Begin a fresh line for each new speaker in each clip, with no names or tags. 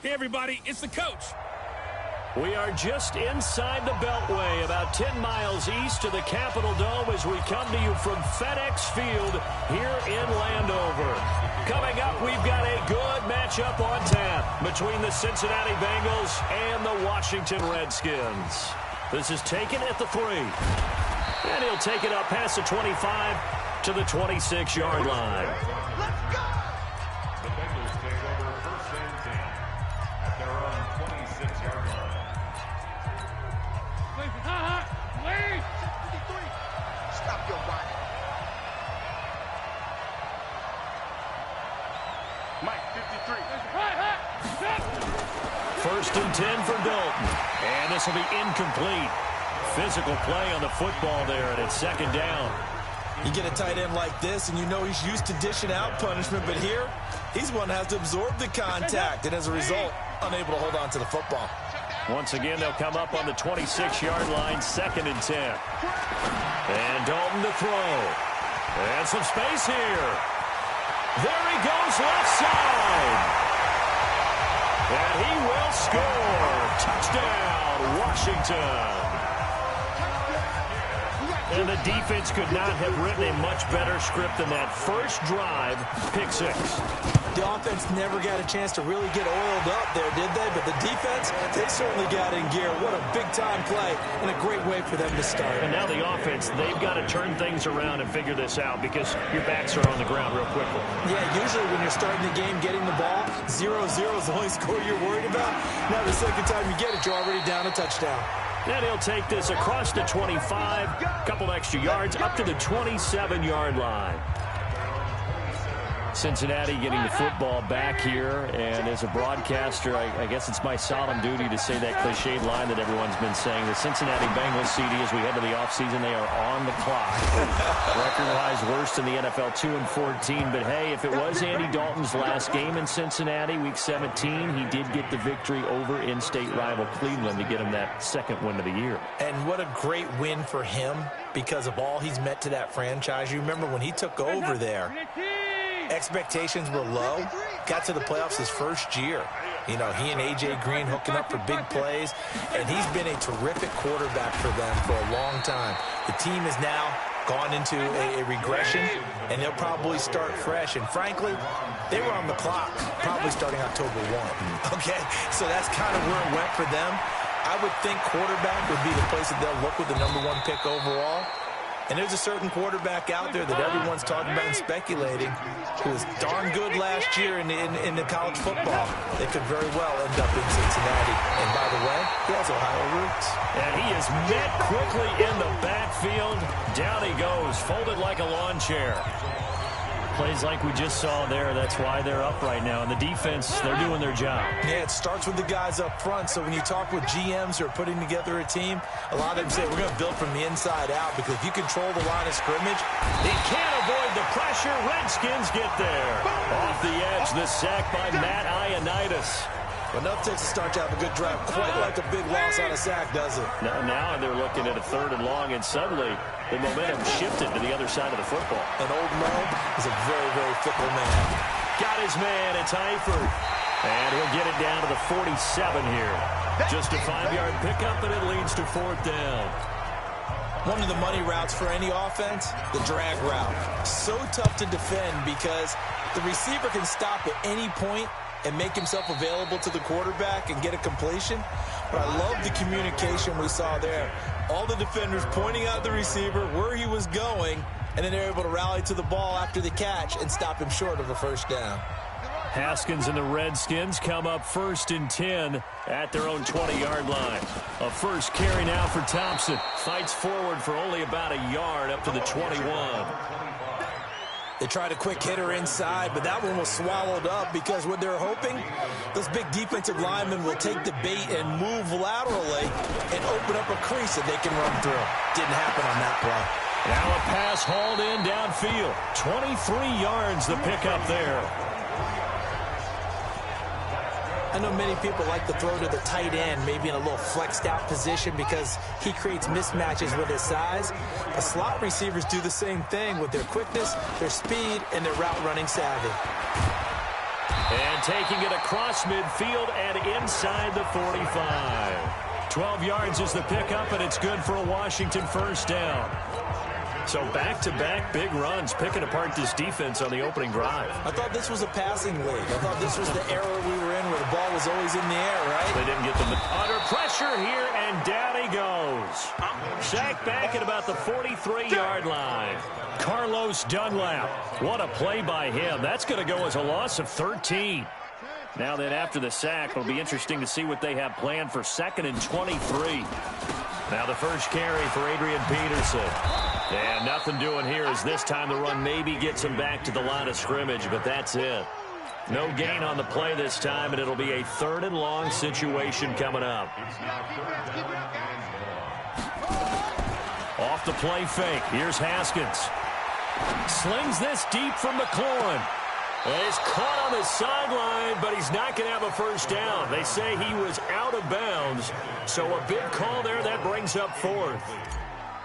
Hey, everybody, it's the coach.
We are just inside the Beltway, about 10 miles east of the Capitol Dome as we come to you from FedEx Field here in Landover. Coming up, we've got a good matchup on tap between the Cincinnati Bengals and the Washington Redskins. This is taken at the 3. And he'll take it up past the 25 to the 26-yard line.
Let's go! The Bengals take over first and 10 at their own 26-yard line.
Wait! 53. Stop your whining.
Mike, 53.
First and 10 for Dalton. And this will be incomplete. Physical play on the football there, and it's second down.
You get a tight end like this, and you know he's used to dishing out punishment, but here, he's one that has to absorb the contact, and as a result, unable to hold on to the football.
Once again, they'll come up on the 26-yard line, second and 10. And Dalton to throw. And some space here. There he goes, left side. And he will score. Touchdown, Washington. And the defense could not have written a much better script than that first drive, pick 6.
The offense never got a chance to really get oiled up there, did they? But the defense, they certainly got in gear. What a big-time play and a great way for them to start.
And now the offense, they've got to turn things around and figure this out because your backs are on the ground real quickly.
Yeah, usually when you're starting the game, getting the ball, 0-0 is the only score you're worried about. Now the second time you get it, you're already down a touchdown.
And he'll take this across the 25, couple extra yards, up to the 27-yard line. Cincinnati getting the football back here, and as a broadcaster, I guess it's my solemn duty to say that cliched line that everyone's been saying. The Cincinnati Bengals, CD, as we head to the offseason, they are on the clock. Record-wise, worst in the NFL, 2-14. But, hey, if it was Andy Dalton's last game in Cincinnati, Week 17, he did get the victory over in-state rival Cleveland to get him that second win of the year.
And what a great win for him because of all he's meant to that franchise. You remember when he took over there, expectations were low. Got to the playoffs his first year. You know, he and A.J. Green hooking up for big plays. And he's been a terrific quarterback for them for a long time. The team has now gone into a regression, and they'll probably start fresh. And frankly, they were on the clock probably starting October 1. Okay, so that's kind of where it went for them. I would think quarterback would be the place that they'll look with the #1 pick overall. And there's a certain quarterback out there that everyone's talking about and speculating who was darn good last year in the college football. They could very well end up in Cincinnati. And by the way, he has Ohio roots.
And he is met quickly in the backfield. Down he goes, folded like a lawn chair. Plays like we just saw there. That's why they're up right now. And the defense, they're doing their job.
Yeah, it starts with the guys up front. So when you talk with GMs who are putting together a team, a lot of them say we're going to build from the inside out because if you control the line of scrimmage,
he can't avoid the pressure. Redskins get there. Off the edge, the sack by Matt Ioannidis.
Enough takes to start to have a good drive. Quite like a big loss on a sack, does it?
Now they're looking at a 3rd and long, and suddenly the momentum shifted to the other side of the football.
And old Mo is a very, very fickle man.
Got his man. It's Eifert. And he'll get it down to the 47 here. Just a 5-yard pickup, and it leads to 4th down.
One of the money routes for any offense, the drag route. So tough to defend because the receiver can stop at any point and make himself available to the quarterback and get a completion. But I love the communication we saw there. All the defenders pointing out the receiver, where he was going, and then they're able to rally to the ball after the catch and stop him short of a 1st down.
Haskins and the Redskins come up 1st and 10 at their own 20-yard line. A first carry now for Thompson. Fights forward for only about a yard up to the 21.
They tried a quick hitter inside, but that one was swallowed up because what they're hoping, those big defensive linemen will take the bait and move laterally and open up a crease that they can run through. Didn't happen on that play.
Now a pass hauled in downfield. 23 yards the pickup there.
I know many people like to throw to the tight end, maybe in a little flexed out position because he creates mismatches with his size. But slot receivers do the same thing with their quickness, their speed, and their route running savvy.
And taking it across midfield and inside the 45. 12 yards is the pickup, and it's good for a Washington first down. So back-to-back big runs, picking apart this defense on the opening drive.
I thought this was a passing league. I thought this was the era we were in where the ball was always in the air, right?
They didn't get them under pressure here, and down he goes. Sacked back at about the 43-yard line. Carlos Dunlap. What a play by him. That's going to go as a loss of 13. Now then, after the sack, it'll be interesting to see what they have planned for 2nd and 23. Now the first carry for Adrian Peterson. And nothing doing here as this time the run maybe gets him back to the line of scrimmage, but that's it. No gain on the play this time, and it'll be a 3rd and long situation coming up. Off the play fake. Here's Haskins. Slings this deep from McLaurin. And he's caught on the sideline, but he's not going to have a first down. They say he was out of bounds, so a big call there. That brings up 4th.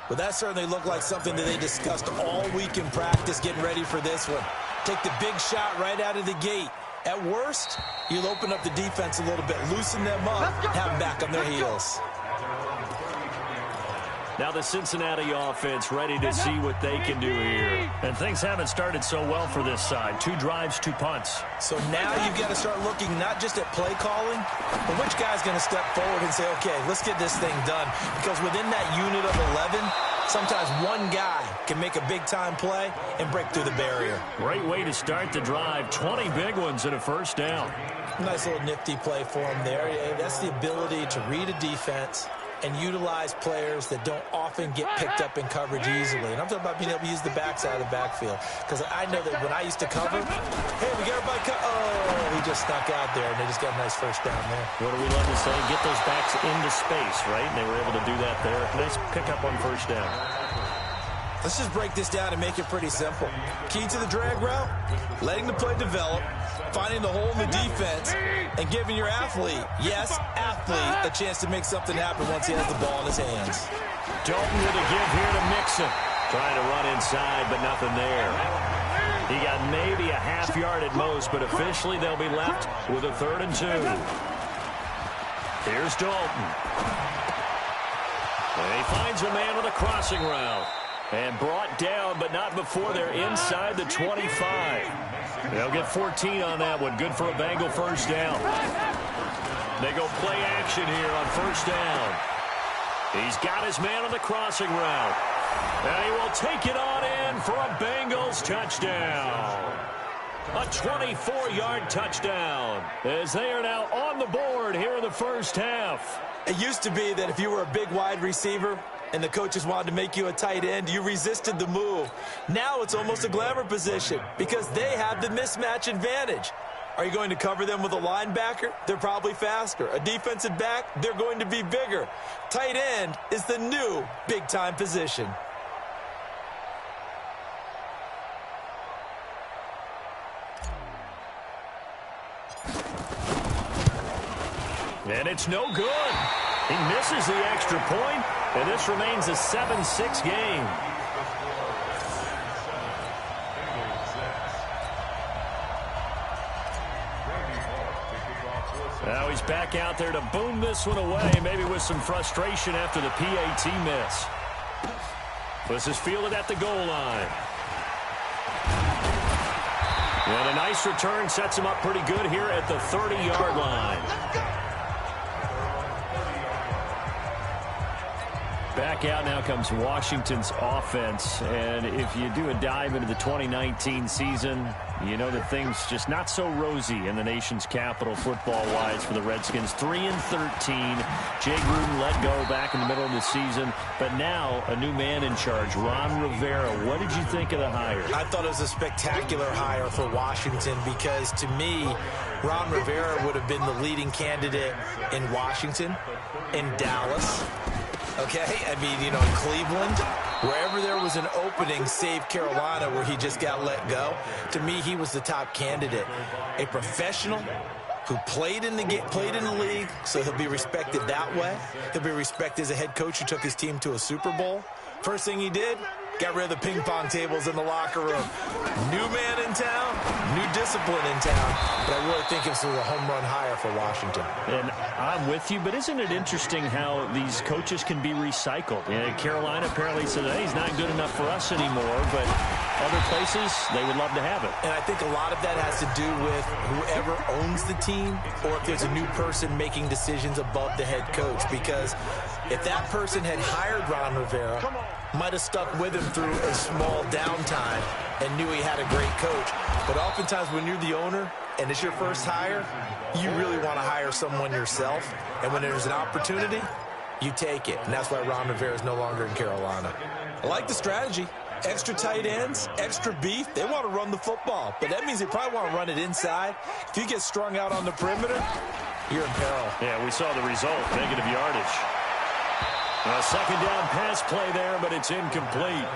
Well, that certainly looked like something that they discussed all week in practice, getting ready for this one. Take the big shot right out of the gate. At worst, you'll open up the defense a little bit, loosen them up, have them back on their heels.
Now the Cincinnati offense ready to see what they can do here. And things haven't started so well for this side. 2 drives, 2 punts.
So now you've got to start looking not just at play calling, but which guy's going to step forward and say, okay, let's get this thing done. Because within that unit of 11, sometimes one guy can make a big-time play and break through the barrier.
Great way to start the drive. 20 big ones and a first down.
Nice little nifty play for him there. Yeah, that's the ability to read a defense and utilize players that don't often get picked up in coverage easily. And I'm talking about being able to use the backside of the backfield. Because I know that when I used to cover, hey, we got everybody oh, he just snuck out there, and they just got a nice first down there.
What do we love to say? Get those backs into space, right? And they were able to do that there. Nice pickup on first down.
Let's just break this down and make it pretty simple. Key to the drag route, letting the play develop, finding the hole in the defense, and giving your athlete, yes, athlete, a chance to make something happen once he has the ball in his hands.
Dalton with a give here to Mixon. Trying to run inside, but nothing there. He got maybe a half yard at most, but officially they'll be left with a 3rd and 2. Here's Dalton. And he finds a man with a crossing route. And brought down, but not before they're inside the 25. They'll get 14 on that one. Good for a Bengal first down. They go play action here on first down. He's got his man on the crossing route. And he will take it on in for a Bengals touchdown. A 24-yard touchdown as they are now on the board here in the first half.
It used to be that if you were a big wide receiver and the coaches wanted to make you a tight end, you resisted the move. Now it's almost a glamour position because they have the mismatch advantage. Are you going to cover them with a linebacker? They're probably faster. A defensive back? They're going to be bigger. Tight end is the new big-time position.
And it's no good. He misses the extra point, and this remains a 7-6 game. Now he's back out there to boom this one away, maybe with some frustration after the PAT miss. This is fielded at the goal line. And a nice return sets him up pretty good here at the 30-yard line. Back out now comes Washington's offense, and if you do a dive into the 2019 season, you know that things just not so rosy in the nation's capital football-wise for the Redskins. 3-13. Jay Gruden let go back in the middle of the season, but now a new man in charge, Ron Rivera. What did you think of the hire?
I thought it was a spectacular hire for Washington because, to me, Ron Rivera would have been the leading candidate in Washington, in Dallas. Okay, I mean, you know, in Cleveland, wherever there was an opening, save Carolina, where he just got let go. To me, he was the top candidate. A professional who played in the league, so he'll be respected that way. He'll be respected as a head coach who took his team to a Super Bowl. First thing he did, Got rid of the ping pong tables in the locker room. New man in town, new discipline in town. But I really think this was a home run hire for Washington.
And I'm with you, but isn't it interesting how these coaches can be recycled? Carolina apparently said, hey, he's not good enough for us anymore, but other places, they would love to have it.
And I think a lot of that has to do with whoever owns the team, or if there's a new person making decisions above the head coach. Because if that person had hired Ron Rivera, might have stuck with him through a small downtime and knew he had a great coach. But oftentimes when you're the owner and it's your first hire, you really want to hire someone yourself. And when there's an opportunity, you take it. And that's why Ron Rivera is no longer in Carolina. I like the strategy. Extra tight ends, extra beef. They want to run the football. But that means they probably want to run it inside. If you get strung out on the perimeter, you're in peril.
Yeah, we saw the result. Negative yardage. A second down pass play there, but it's incomplete.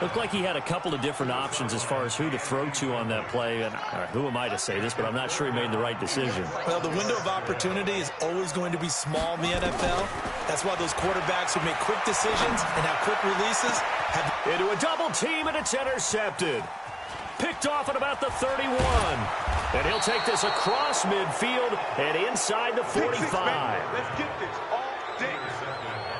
Looked like he had a couple of different options as far as who to throw to on that play. And who am I to say this, but I'm not sure he made the right decision.
Well, the window of opportunity is always going to be small in the NFL. That's why those quarterbacks who make quick decisions and have quick releases have...
Into a double team, and it's intercepted. Picked off at about the 31. And he'll take this across midfield and inside the 45.
Let's get this all day.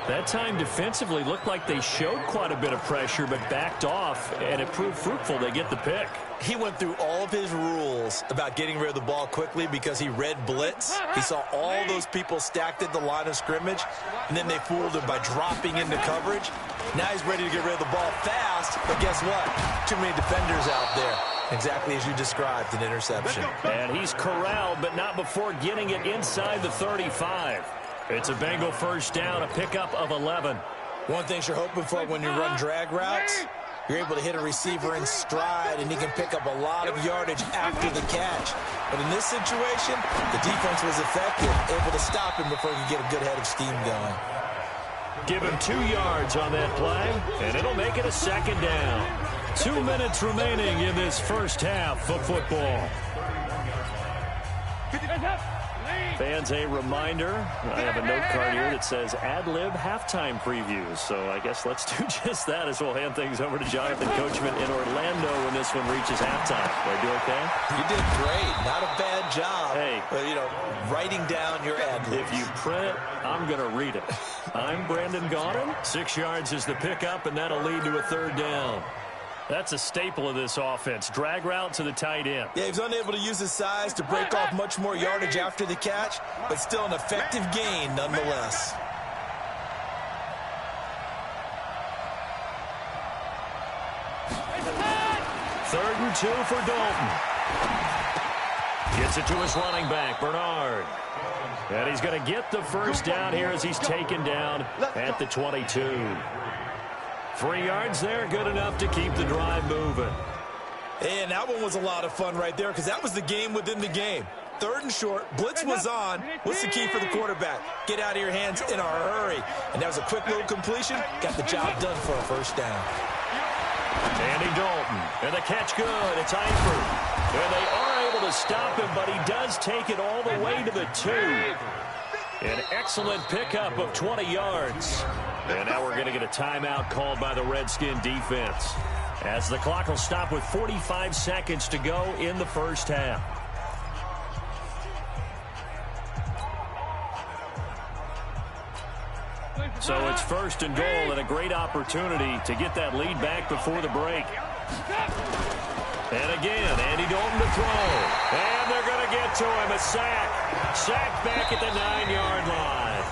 That time defensively looked like they showed quite a bit of pressure, but backed off, and it proved fruitful. They get the pick.
He went through all of his rules about getting rid of the ball quickly because he read blitz. He saw all those people stacked at the line of scrimmage, and then they fooled him by dropping into coverage. Now he's ready to get rid of the ball fast, but guess what? Too many defenders out there. Exactly as you described, an interception.
And he's corralled, but not before getting it inside the 35. It's a Bengal first down, a pickup of 11.
One thing you're hoping for when you run drag routes, you're able to hit a receiver in stride, and he can pick up a lot of yardage after the catch. But in this situation, the defense was effective, able to stop him before he could get a good head of steam going.
Give him 2 yards on that play, and it'll make it a second down. 2 minutes remaining in this first half of football. Fans, a reminder, I have a note card here that says ad-lib halftime previews. So I guess let's do just that as we'll hand things over to Jonathan Coachman in Orlando when this one reaches halftime. Did I do okay?
You did great. Not a bad job.
Hey.
But, writing down your ad-libs.
If you print it, I'm going to read it. I'm Brandon Gaudin. 6 yards is the pickup, and that'll lead to a third down. That's a staple of this offense. Drag route to the tight end.
Yeah, he was unable to use his size to break off much more yardage after the catch, but still an effective gain nonetheless.
Third and 2 for Dalton. Gets it to his running back, Bernard. And he's going to get the first down here as he's taken down at the 22. 3 yards there, good enough to keep the drive moving.
And that one was a lot of fun right there because that was the game within the game. Third and short, blitz was on. What's the key for the quarterback? Get out of your hands in a hurry. And that was a quick little completion. Got the job done for a first down.
Andy Dalton, and the catch good. It's Eifert. And they are able to stop him, but he does take it all the way to the 2. An excellent pickup of 20 yards. And now we're going to get a timeout called by the Redskin defense, as the clock will stop with 45 seconds to go in the first half. So it's first and goal, and a great opportunity to get that lead back before the break. And again, Andy Dalton to throw. And they're going to get to him. A sack. Sack back at the 9-yard line.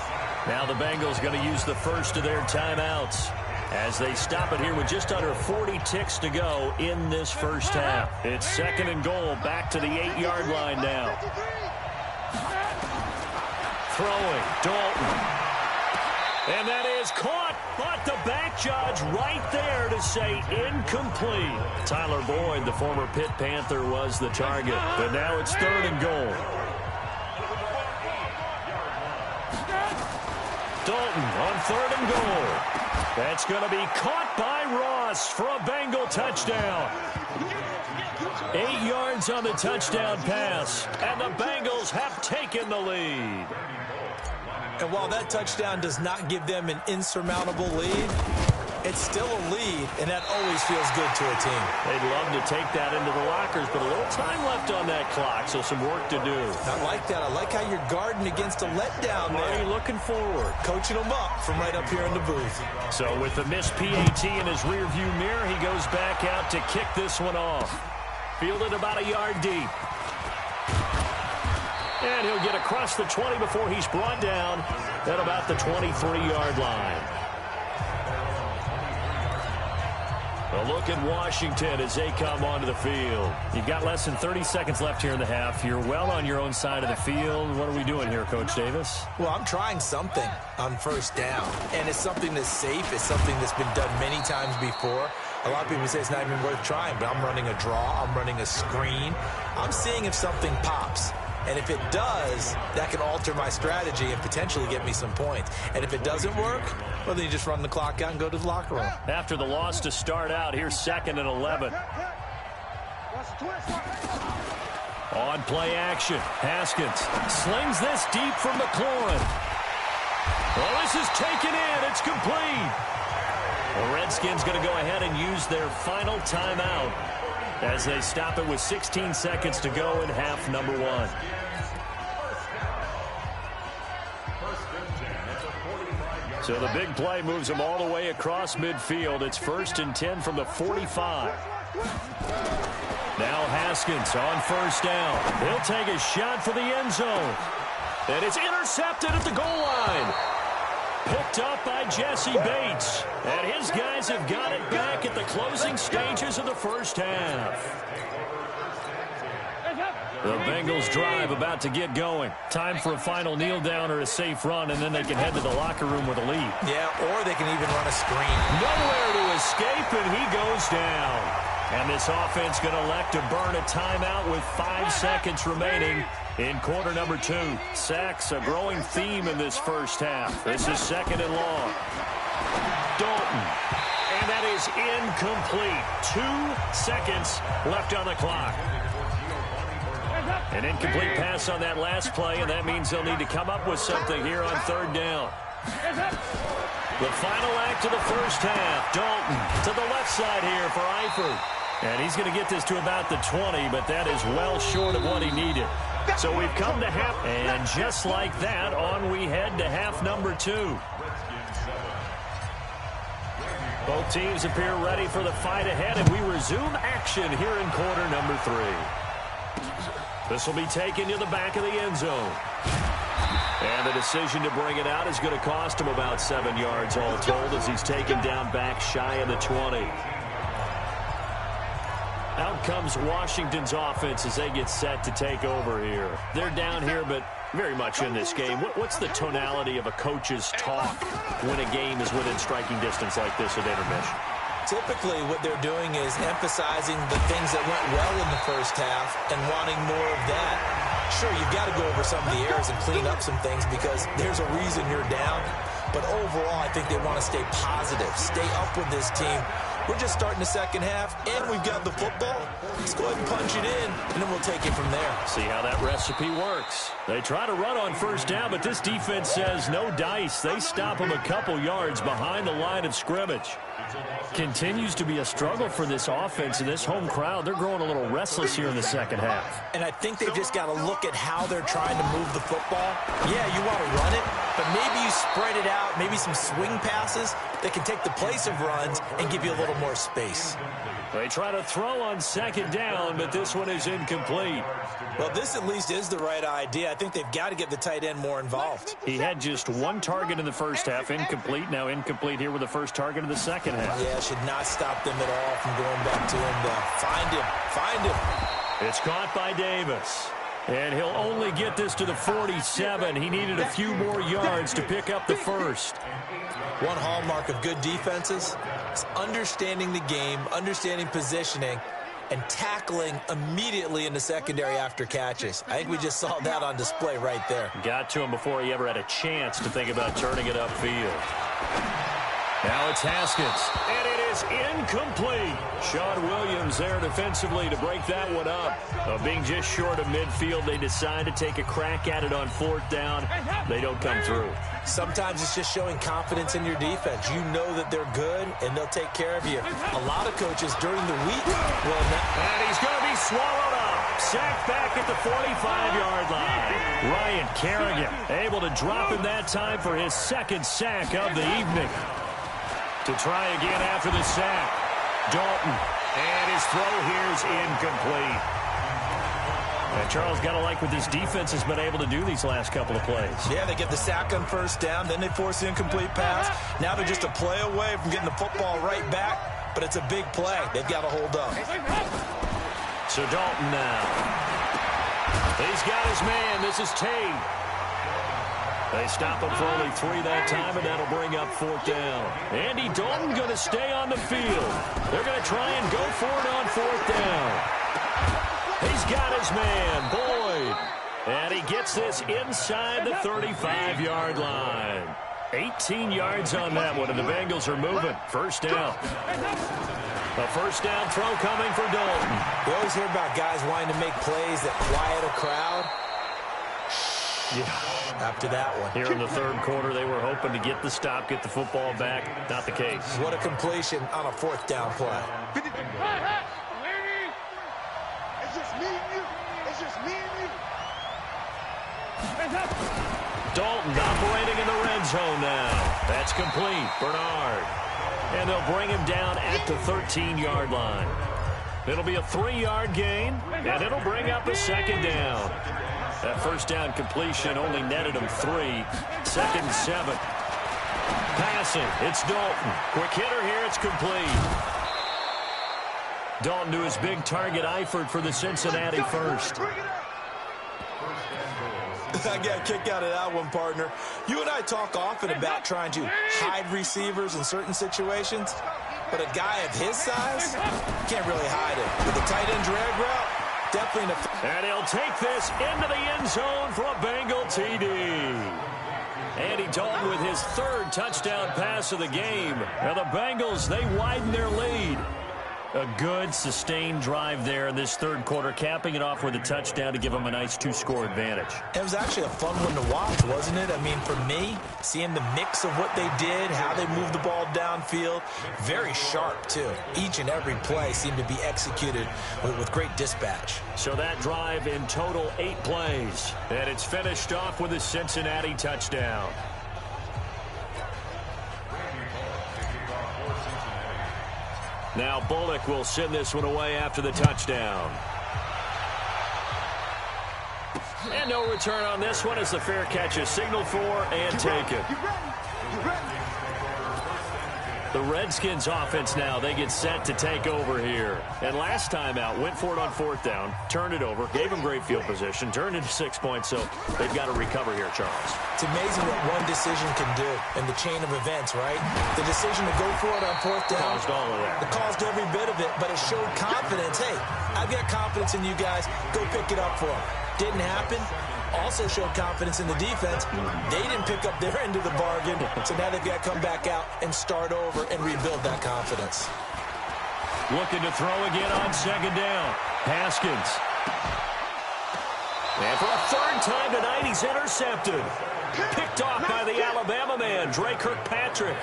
Now the Bengals going to use the first of their timeouts as they stop it here with just under 40 ticks to go in this first half. It's second and goal, back to the 8-yard line now. Throwing, Dalton. And that is caught, but the back judge right there to say incomplete. Tyler Boyd, the former Pitt Panther, was the target. But now it's third and goal. Dalton on third and goal. That's going to be caught by Ross for a Bengal touchdown. 8 yards on the touchdown pass, and the Bengals have taken the lead.
And while that touchdown does not give them an insurmountable lead, It's still a lead, and that always feels good to a team.
They'd love to take that into the lockers, but a little time left on that clock, so some work to do.
I like that. I like how you're guarding against a letdown there.
Already looking forward.
Coaching them up from right up here in the booth.
So with the missed PAT in his rearview mirror, he goes back out to kick this one off. Fielded about a yard deep. And he'll get across the 20 before he's brought down at about the 23-yard line. A look at Washington as they come onto the field. You've got less than 30 seconds left here in the half. You're well on your own side of the field. What are we doing here, Coach Davis?
Well, I'm trying something on first down, and it's something that's safe. It's something that's been done many times before. A lot of people say it's not even worth trying, but I'm running a draw. I'm running a screen. I'm seeing if something pops. And if it does, that can alter my strategy and potentially get me some points. And if it doesn't work, well, then you just run the clock out and go to the locker room.
After the loss to start out, here's 2nd and 11. On play action, Haskins slings this deep from McLaurin. Well, this is taken in. It's complete. The Redskins going to go ahead and use their final timeout as they stop it with 16 seconds to go in half number 1. So the big play moves them all the way across midfield. It's 1st and 10 from the 45. Now Haskins on first down. He'll take a shot for the end zone. And it's intercepted at the goal line. Picked up by Jesse Bates. And his guys have got it back at the closing stages of the first half. The Bengals drive about to get going. Time for a final kneel down or a safe run, and then they can head to the locker room with a lead.
Yeah, or they can even run a screen.
Nowhere to escape, and he goes down. And this offense going to elect to burn a timeout with 5 seconds remaining in quarter number 2. Sacks, a growing theme in this first half. This is 2nd and long. Dalton. And that is incomplete. 2 seconds left on the clock. An incomplete pass on that last play, and that means they'll need to come up with something here on 3rd down. The final act of the first half. Dalton to the left side here for Eifert. And he's going to get this to about the 20, but that is well short of what he needed. So we've come to half, and just like that, on we head to half number 2. Both teams appear ready for the fight ahead, and we resume action here in quarter number 3. This will be taken to the back of the end zone. And the decision to bring it out is going to cost him about 7 yards all told as he's taken down back shy of the 20. Out comes Washington's offense as they get set to take over here. They're down here, but very much in this game. What's the tonality of a coach's talk when a game is within striking distance like this at intermission?
Typically, what they're doing is emphasizing the things that went well in the first half and wanting more of that. Sure, you've got to go over some of the errors and clean up some things because there's a reason you're down. But overall, I think they want to stay positive, stay up with this team. We're just starting the second half, and we've got the football. Let's go ahead and punch it in, and then we'll take it from there.
See how that recipe works. They try to run on first down, but this defense says no dice. They stop them a couple yards behind the line of scrimmage. Continues to be a struggle for this offense and this home crowd. They're growing a little restless here in the second half.
And I think they've just got to look at how they're trying to move the football. Yeah, you want to run it, but maybe you spread it out, maybe some swing passes that can take the place of runs and give you a little more space.
They try to throw on second down, but this one is incomplete.
Well, this at least is the right idea. I think they've got to get the tight end more involved.
He had just 1 target in the first half, incomplete. Now incomplete here with the first target of the second half.
Yeah, should not stop them at all from going back to him. Find him.
It's caught by Davis. And he'll only get this to the 47. He needed a few more yards to pick up the first.
One hallmark of good defenses is understanding the game, understanding positioning, and tackling immediately in the secondary after catches. I think we just saw that on display right there.
Got to him before he ever had a chance to think about turning it upfield. Now it's Haskins, and it is incomplete. Sean Williams there defensively to break that one up. Being just short of midfield, they decide to take a crack at it on 4th down. They don't come through.
Sometimes it's just showing confidence in your defense. You know that they're good, and they'll take care of you. A lot of coaches during the week will not.
And he's going to be swallowed up. Sacked back at the 45-yard line. Ryan Kerrigan able to drop in that time for his second sack of the evening. To try again after the sack. Dalton. And his throw here is incomplete. And Charles, got to like what this defense has been able to do these last couple of plays.
Yeah, they get the sack on first down, then they force the incomplete pass. Now they're just a play away from getting the football right back, but it's a big play. They've got to hold up.
So Dalton now. He's got his man. This is Tate. They stop him for only 3 that time, and that'll bring up 4th down. Andy Dalton going to stay on the field. They're going to try and go for it on 4th down. He's got his man, Boyd. And he gets this inside the 35-yard line. 18 yards on that one, and the Bengals are moving. 1st down. A 1st down throw coming for Dalton.
We always hear about guys wanting to make plays that quiet a crowd. Yeah, after that one.
Here in the 3rd quarter, they were hoping to get the stop, get the football back. Not the case.
What a completion on a 4th down play.
It's just me and you. It's just me and you.
Dalton operating in the red zone now. That's complete. Bernard. And they'll bring him down at the 13-yard line. It'll be a 3-yard gain, and it'll bring up a 2nd down. That 1st down completion only netted him 3. 2nd and 7. Passing. It's Dalton. Quick hitter here. It's complete. Dalton to his big target, Eifert, for the Cincinnati first.
I got a kick out of that one, partner. You and I talk often about trying to hide receivers in certain situations, but a guy of his size can't really hide it. With a tight end drag route, definitely.
And he'll take this into the end zone for a Bengal TD. Andy Dalton with his 3rd touchdown pass of the game. Now the Bengals, they widen their lead. A good, sustained drive there in this 3rd quarter, capping it off with a touchdown to give them a nice 2-score advantage.
It was actually a fun one to watch, wasn't it? I mean, for me, seeing the mix of what they did, how they moved the ball downfield, very sharp, too. Each and every play seemed to be executed with great dispatch.
So that drive in total 8 plays, and it's finished off with a Cincinnati touchdown. Now Bullock will send this one away after the touchdown. And no return on this one as the fair catch is signaled for and taken. The Redskins offense now, they get set to take over here. And last time out, went for it on 4th down, turned it over, gave them great field position, turned into 6 points, so they've got to recover here, Charles.
It's amazing what one decision can do in the chain of events, right? The decision to go for it on 4th down.
Caused all of that.
It caused every bit of it, but it showed confidence. Hey, I've got confidence in you guys. Go pick it up for them. Didn't happen. Also showed confidence in the defense. They didn't pick up their end of the bargain, so now they've got to come back out and start over and rebuild that confidence.
Looking to throw again on 2nd down. Haskins. And for a 3rd time tonight, he's intercepted. Picked off by the Alabama man, Dre Kirkpatrick.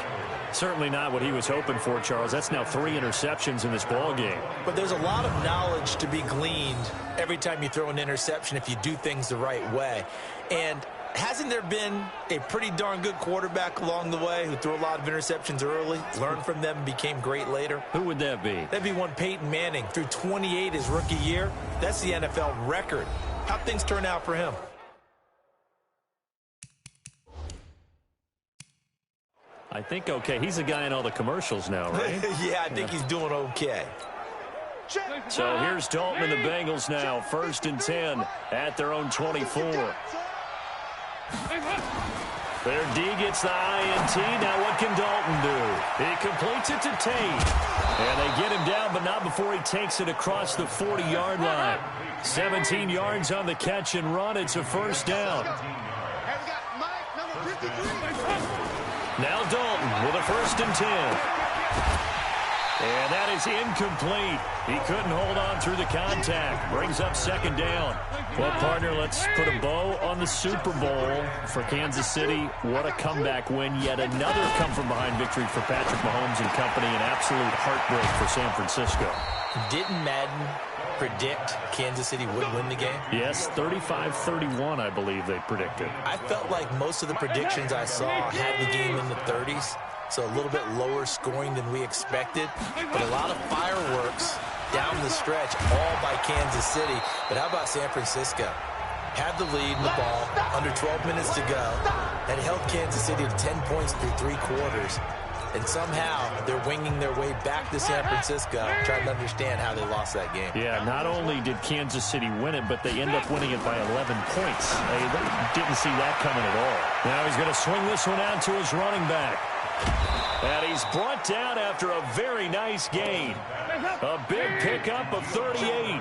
Certainly not what he was hoping for, Charles. That's now 3 interceptions in this ball game.
But there's a lot of knowledge to be gleaned every time you throw an interception if you do things the right way. And hasn't there been a pretty darn good quarterback along the way who threw a lot of interceptions early, learned from them, and became great later?
Who would that be?
That'd be one Peyton Manning. Threw 28 his rookie year. That's the NFL record. How'd things turn out for him?
I think okay. He's the guy in all the commercials now, right?
Yeah, I think he's doing okay.
So here's Dalton and the Bengals now. 1st and 10 at their own 24. Their D gets the INT. Now what can Dalton do? He completes it to Tate. And they get him down, but not before he takes it across the 40-yard line. 17 yards on the catch and run. It's a 1st down.
Number 53.
53.
Now Dalton with a 1st and 10. And that is incomplete. He couldn't hold on through the contact. Brings up second down. Well, partner, let's put a bow on the Super Bowl for Kansas City. What a comeback win. Yet another come-from-behind victory for Patrick Mahomes and company. An absolute heartbreak for San Francisco.
Didn't Madden predict Kansas City would win the game?
Yes, 35-31, I believe they predicted.
I felt like most of the predictions I saw had the game in the 30s. So a little bit lower scoring than we expected. But a lot of fireworks down the stretch, all by Kansas City. But how about San Francisco? Had the lead in the ball, under 12 minutes to go. That held Kansas City to 10 points through 3 quarters. And somehow they're winging their way back to San Francisco, trying to understand how they lost that game.
Yeah, not only did Kansas City win it, but they end up winning it by 11 points. They didn't see that coming at all. Now he's going to swing this one out to his running back. And he's brought down after a very nice gain. A big pickup of 38.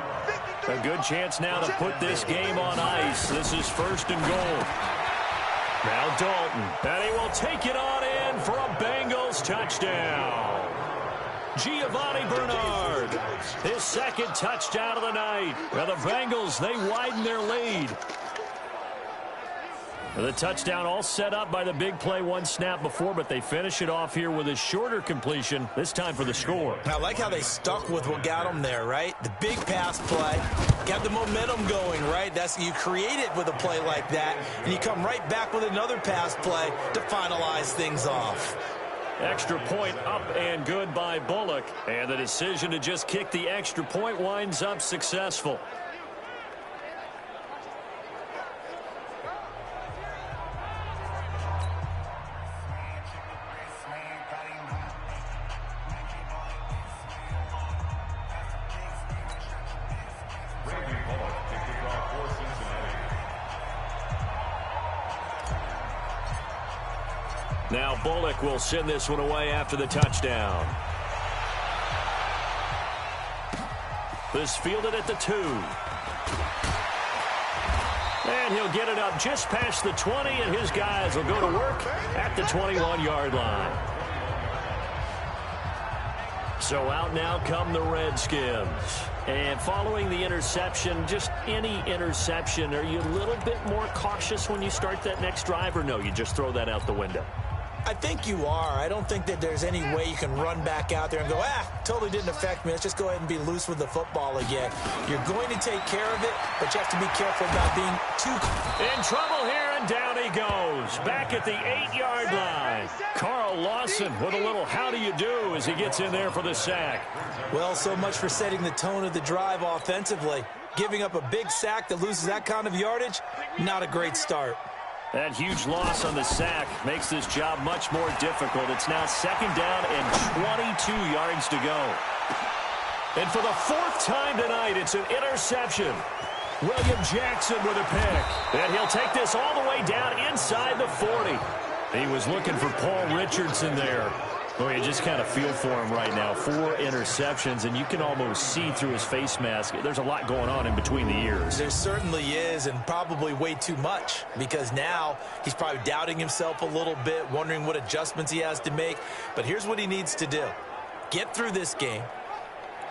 A good chance now to put this game on ice. This is 1st and goal. Now Dalton. And he will take it on in for a Bengals touchdown. Giovanni Bernard. His 2nd touchdown of the night. Now the Bengals, they widen their lead. The touchdown all set up by the big play 1 snap before, but they finish it off here with a shorter completion, this time for the score.
I like how they stuck with what got them there, right? The big pass play, got the momentum going, right? You create it with a play like that, and you come right back with another pass play to finalize things off.
Extra point up and good by Bullock, and the decision to just kick the extra point winds up successful. Now Bullock will send this one away after the touchdown. This fielded at the 2. And he'll get it up just past the 20, and his guys will go to work at the 21-yard line. So out now come the Redskins. And following the interception, just any interception, are you a little bit more cautious when you start that next drive, or no, you just throw that out the window?
I think you are. I don't think that there's any way you can run back out there and go, totally didn't affect me. Let's just go ahead and be loose with the football again. You're going to take care of it, but you have to be careful about being too...
In trouble here, and down he goes. Back at the 8-yard line. Carl Lawson with a little how do you do as he gets in there for the sack.
Well, so much for setting the tone of the drive offensively. Giving up a big sack that loses that kind of yardage, not a great start.
That huge loss on the sack makes this job much more difficult. It's now 2nd down and 22 yards to go. And for the 4th time tonight, it's an interception. William Jackson with a pick. And he'll take this all the way down inside the 40. He was looking for Paul Richardson there. Well, you just kind of feel for him right now. 4 interceptions, and you can almost see through his face mask. There's a lot going on in between the ears.
There certainly is, and probably way too much, because now he's probably doubting himself a little bit, wondering what adjustments he has to make. But here's what he needs to do. Get through this game,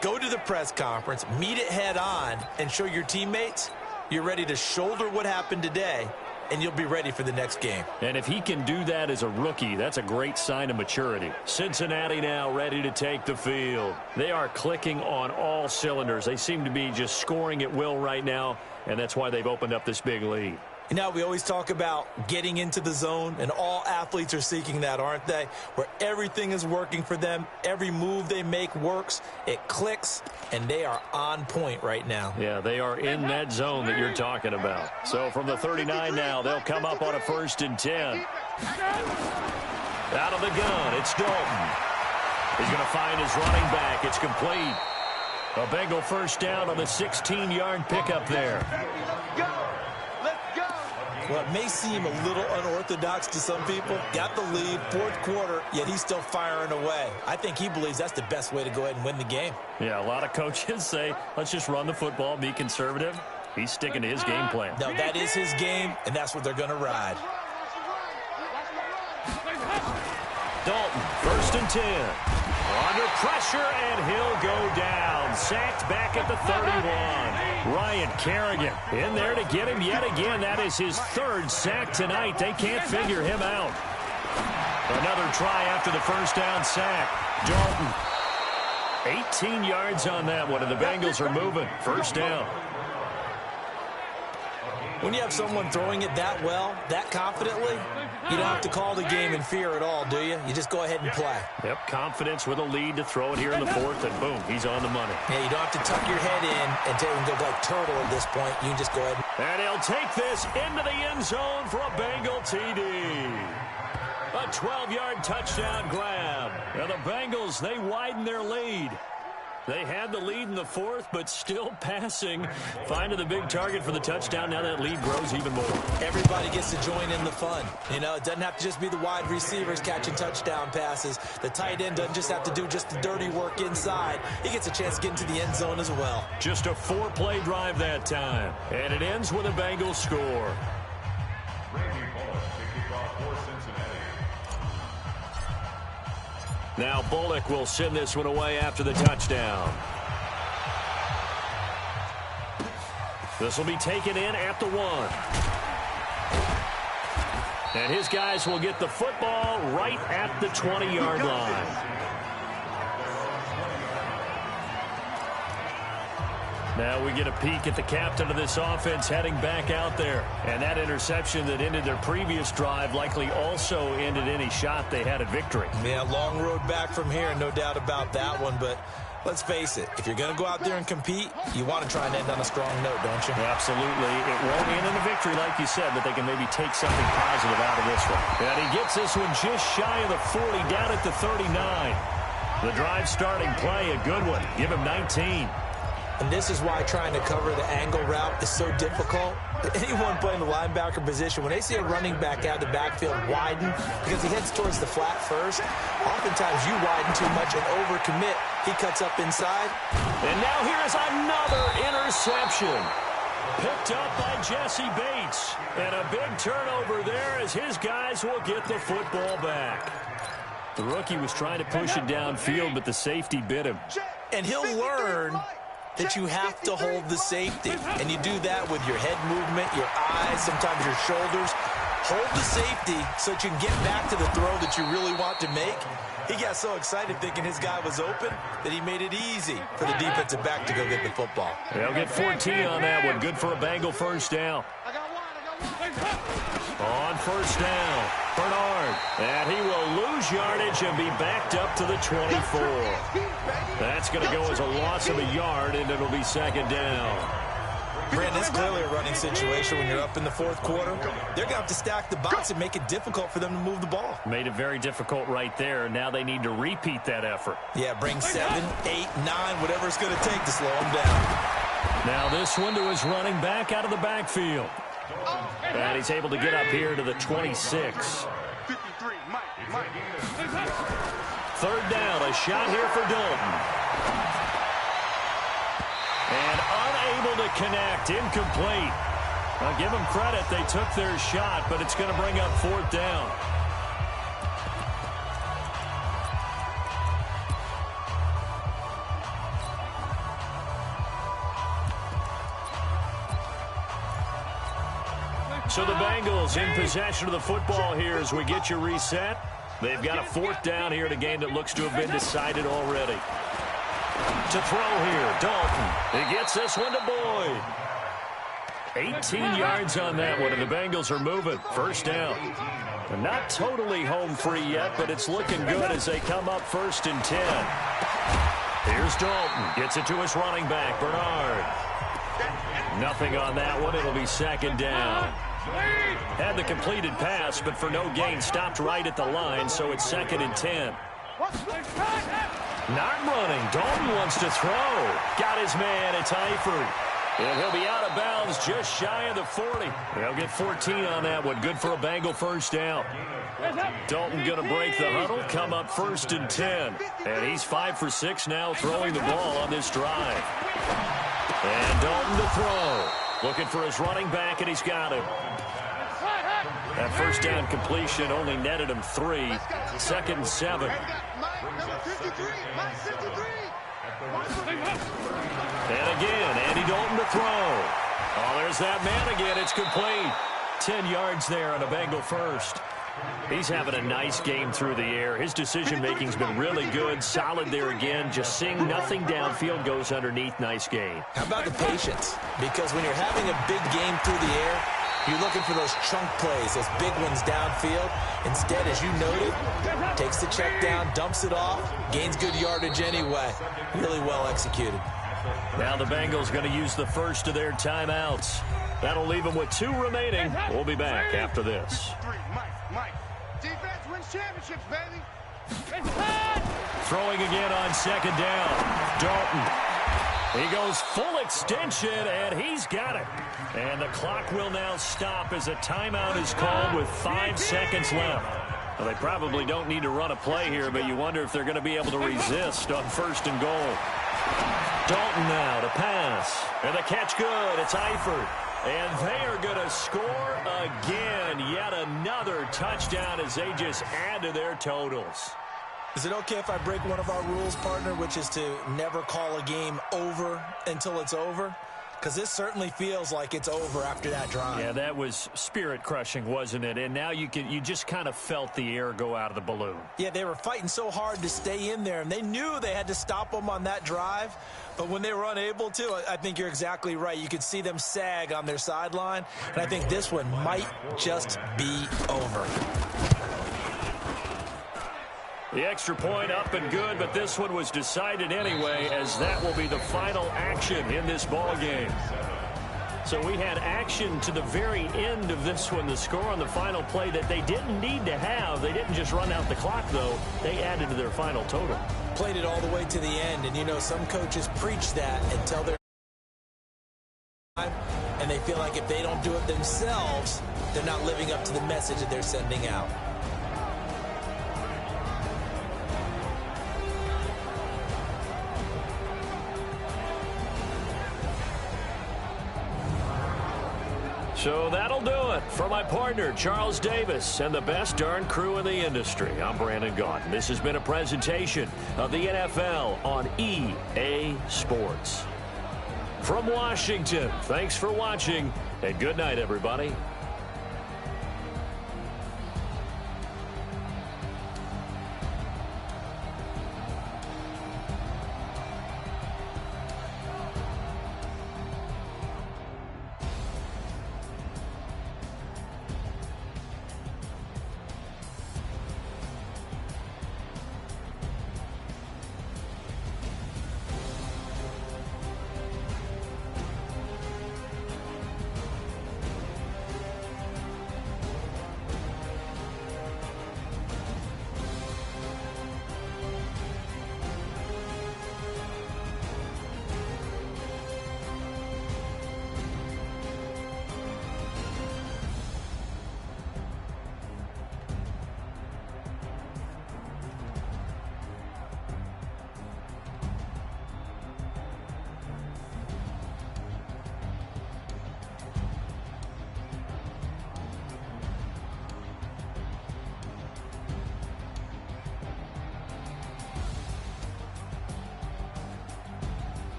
go to the press conference, meet it head on, and show your teammates you're ready to shoulder what happened today, and you'll be ready for the next game.
And if he can do that as a rookie, that's a great sign of maturity. Cincinnati now ready to take the field. They are clicking on all cylinders. They seem to be just scoring at will right now, and that's why they've opened up this big lead.
You know, we always talk about getting into the zone, and all athletes are seeking that, aren't they? Where everything is working for them, every move they make works, it clicks, and they are on point right now.
Yeah, they are in that zone that you're talking about. So from the 39 now, they'll come up on a 1st and 10. Out of the gun, it's Dalton. He's going to find his running back. It's complete. A Bengal 1st down on the 16-yard pickup there.
Well, it may seem a little unorthodox to some people. Got the lead, 4th quarter, yet he's still firing away. I think he believes that's the best way to go ahead and win the game.
Yeah, a lot of coaches say, let's just run the football, be conservative. He's sticking to his game plan.
No, that is his game, and that's what they're going to ride.
Dalton, 1st and 10. Under pressure, and he'll go down. Sacked back at the 31. Ryan Kerrigan in there to get him yet again. That is his third sack tonight. They can't figure him out. Another try after the first down sack. Dalton. 18 yards on that one, and the Bengals are moving. First down.
When you have someone throwing it that well, that confidently, you don't have to call the game in fear at all, do you? You just go ahead and play.
Yep, confidence with a lead to throw it here in the fourth, and boom, he's on the money.
Yeah, you don't have to tuck your head in and take and go like turtle at this point. You can just go ahead.
And he'll take this into the end zone for a Bengal TD. A 12-yard touchdown grab. Now the Bengals, they widen their lead. They had the lead in the fourth, but still passing. Finding the big target for the touchdown. Now that lead grows even more.
Everybody gets to join in the fun. You know, it doesn't have to just be the wide receivers catching touchdown passes. The tight end doesn't just have to do just the dirty work inside. He gets a chance to get into the end zone as well.
Just a 4-play drive that time. And it ends with a Bengals score. Now Bullock will send this one away after the touchdown. This will be taken in at the 1. And his guys will get the football right at the 20-yard line. Now we get a peek at the captain of this offense heading back out there. And that interception that ended their previous drive likely also ended any shot they had at victory.
Yeah, long road back from here, no doubt about that one. But let's face it, if you're going to go out there and compete, you want to try and end on a strong note, don't you?
Absolutely. It won't end in a victory, like you said, but they can maybe take something positive out of this one. And he gets this one just shy of the 40, down at the 39. The drive starting play, a good one. Give him 19.
And this is why trying to cover the angle route is so difficult. Anyone playing the linebacker position, when they see a running back out of the backfield widen, because he heads towards the flat first, oftentimes you widen too much and overcommit. He cuts up inside.
And now here is another interception. Picked up by Jesse Bates. And a big turnover there as his guys will get the football back. The rookie was trying to push it downfield, but the safety bit him.
And he'll learn that you have to hold the safety. And you do that with your head movement, your eyes, sometimes your shoulders. Hold the safety so that you can get back to the throw that you really want to make. He got so excited thinking his guy was open that he made it easy for the defensive back to go get the football.
They'll get 14 on that one. Good for a Bengal first down. On first down, Bernard. And he will lose yardage and be backed up to the 24. That's going to go as a loss of a yard, and it'll be second down.
Brandon, it's clearly a running situation when you're up in the fourth quarter. They're going to have to stack the box and make it difficult for them to move the ball.
Made it very difficult right there. Now they need to repeat that effort.
Yeah, bring 7, 8, 9, whatever it's going to take to slow them down.
Now this one to his running back out of the backfield. And he's able to get up here to the 26. Third down, a shot here for Dalton. And unable to connect, incomplete. I'll give them credit, they took their shot, but it's going to bring up fourth down. So the Bengals in possession of the football here as we get you reset. They've got a fourth down here in a game that looks to have been decided already. To throw here, Dalton. He gets this one to Boyd. 18 yards on that one, and the Bengals are moving. First down. They're not totally home free yet, but it's looking good as they come up first and 10. Here's Dalton. Gets it to his running back, Bernard. Nothing on that one. It'll be second down. Had the completed pass, but for no gain, stopped right at the line, so it's second and 10. Not running. Dalton wants to throw. Got his man. It's Eifert. And he'll be out of bounds just shy of the 40. They'll get 14 on that one. Good for a Bengal first down. Dalton going to break the huddle, come up first and 10. And he's 5 for 6 now throwing the ball on this drive. And Dalton to throw. Looking for his running back, and he's got him. That first down completion only netted him 3. Second and 7. And again, Andy Dalton to throw. Oh, there's that man again. It's complete. 10 yards there on a Bengal first. He's having a nice game through the air. His decision-making's been really good. Solid there again. Just seeing nothing downfield, goes underneath. Nice gain.
How about the patience? Because when you're having a big game through the air, you're looking for those chunk plays, those big ones downfield. Instead, as you noted, takes the check down, dumps it off, gains good yardage anyway. Really well executed.
Now the Bengals going to use the first of their timeouts. That'll leave them with 2 remaining. We'll be back after this.
Mike. Defense wins championships, baby.
Throwing again on second down. Dalton. He goes full extension, and he's got it. And the clock will now stop as a timeout is called with 5 seconds left. Well, they probably don't need to run a play here, but you wonder if they're going to be able to resist on 1st and goal. Dalton now to pass. And the catch good. It's Eifert. And they are going to score again. Yet another touchdown as they just add to their totals.
Is it okay if I break one of our rules, partner, which is to never call a game over until it's over? Because this certainly feels like it's over after that drive.
Yeah, that was spirit-crushing, wasn't it? And now you just kind of felt the air go out of the balloon.
Yeah, they were fighting so hard to stay in there, and they knew they had to stop them on that drive. But when they were unable to, I think you're exactly right. You could see them sag on their sideline, and I think this one might just be over.
The extra point up and good, but this one was decided anyway, as that will be the final action in this ball game. So we had action to the very end of this one, the score on the final play that they didn't need to have. They didn't just run out the clock, though. They added to their final total.
Played it all the way to the end, and you know, some coaches preach that until they're and they feel like if they don't do it themselves, they're not living up to the message that they're sending out.
So that'll do it for my partner, Charles Davis, and the best darn crew in the industry. I'm Brandon Gaudin. This has been a presentation of the NFL on EA Sports. From Washington, thanks for watching, and good night, everybody.